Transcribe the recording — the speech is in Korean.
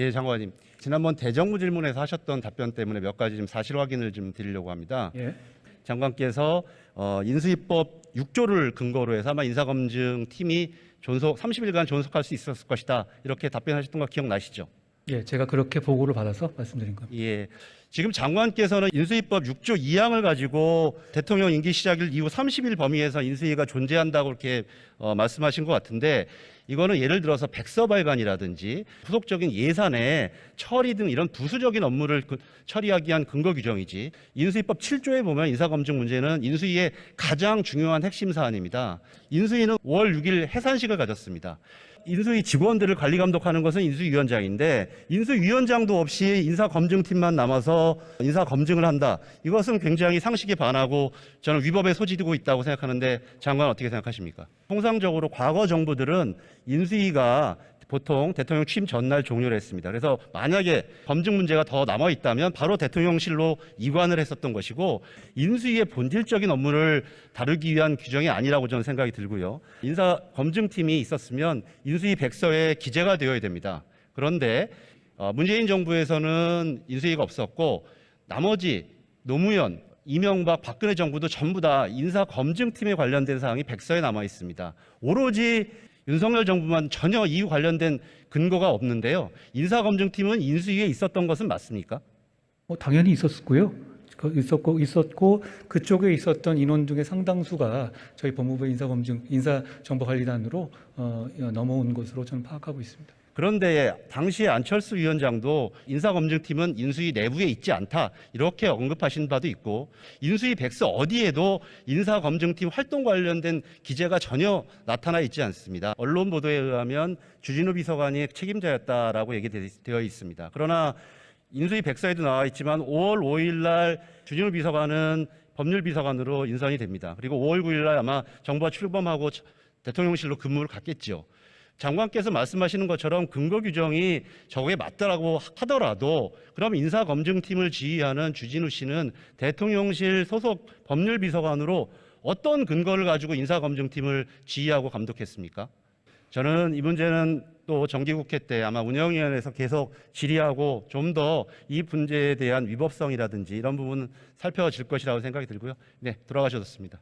예, 장관님. 지난번 대정부 질문에서 하셨던 답변 때문에 몇 가지 좀 사실 확인을 좀 드리려고 합니다. 예. 장관께서 인수위법 6조를 근거로 해서 아마 인사검증팀이 30일간 존속할 수 있었을 것이다. 이렇게 답변하셨던 거 기억나시죠? 예, 제가 그렇게 보고를 받아서 말씀드린 겁니다. 예. 지금 장관께서는 인수위법 6조 2항을 가지고 대통령 임기 시작일 이후 30일 범위에서 인수위가 존재한다고 이렇게 말씀하신 것 같은데, 이거는 예를 들어서 백서발간이라든지 후속적인 예산의 처리 등 이런 부수적인 업무를 처리하기 위한 근거 규정이지, 인수위법 7조에 보면 인사검증 문제는 인수위의 가장 중요한 핵심 사안입니다. 인수위는 5월 6일 해산식을 가졌습니다. 인수위 직원들을 관리 감독하는 것은 인수위원장인데, 인수위원장도 없이 인사검증팀만 남아서 인사검증을 한다. 이것은 굉장히 상식에 반하고 저는 위법에 소지되고 있다고 생각하는데, 장관 어떻게 생각하십니까? 통상적으로 과거 정부들은 인수위가 보통 대통령 취임 전날 종료를 했습니다. 그래서 만약에 검증 문제가 더 남아있다면 바로 대통령실로 이관을 했었던 것이고, 인수위의 본질적인 업무를 다루기 위한 규정이 아니라고 저는 생각이 들고요. 인사검증팀이 있었으면 인수위 백서에 기재가 되어야 됩니다. 그런데 문재인 정부에서는 인수위가 없었고, 나머지 노무현, 이명박, 박근혜 정부도 전부 다 인사검증팀에 관련된 사항이 백서에 남아 있습니다. 오로지 윤석열 정부만 전혀 이유 관련된 근거가 없는데요. 인사검증팀은 인수위에 있었던 것은 맞습니까? 당연히 있었고요. 있었고 그쪽에 있었던 인원 중에 상당수가 저희 법무부 인사정보관리단으로 넘어온 것으로 저는 파악하고 있습니다. 그런데 당시에 안철수 위원장도 인사검증팀은 인수위 내부에 있지 않다, 이렇게 언급하신 바도 있고, 인수위 백서 어디에도 인사검증팀 활동 관련된 기재가 전혀 나타나 있지 않습니다. 언론 보도에 의하면 주진우 비서관이 책임자였다라고 얘기되어 있습니다. 그러나 인수위 백서에도 나와 있지만 5월 5일 날 주진우 비서관은 법률비서관으로 인선이 됩니다. 그리고 5월 9일 날 아마 정부가 출범하고 대통령실로 근무를 갔겠죠. 장관께서 말씀하시는 것처럼 근거 규정이 저거에 맞다라고 하더라도, 그럼 인사검증팀을 지휘하는 주진우 씨는 대통령실 소속 법률비서관으로 어떤 근거를 가지고 인사검증팀을 지휘하고 감독했습니까? 저는 이 문제는 또 정기국회 때 아마 운영위원회에서 계속 질의하고 좀 더 이 문제에 대한 위법성이라든지 이런 부분은 살펴질 것이라고 생각이 들고요. 네, 돌아가셨습니다.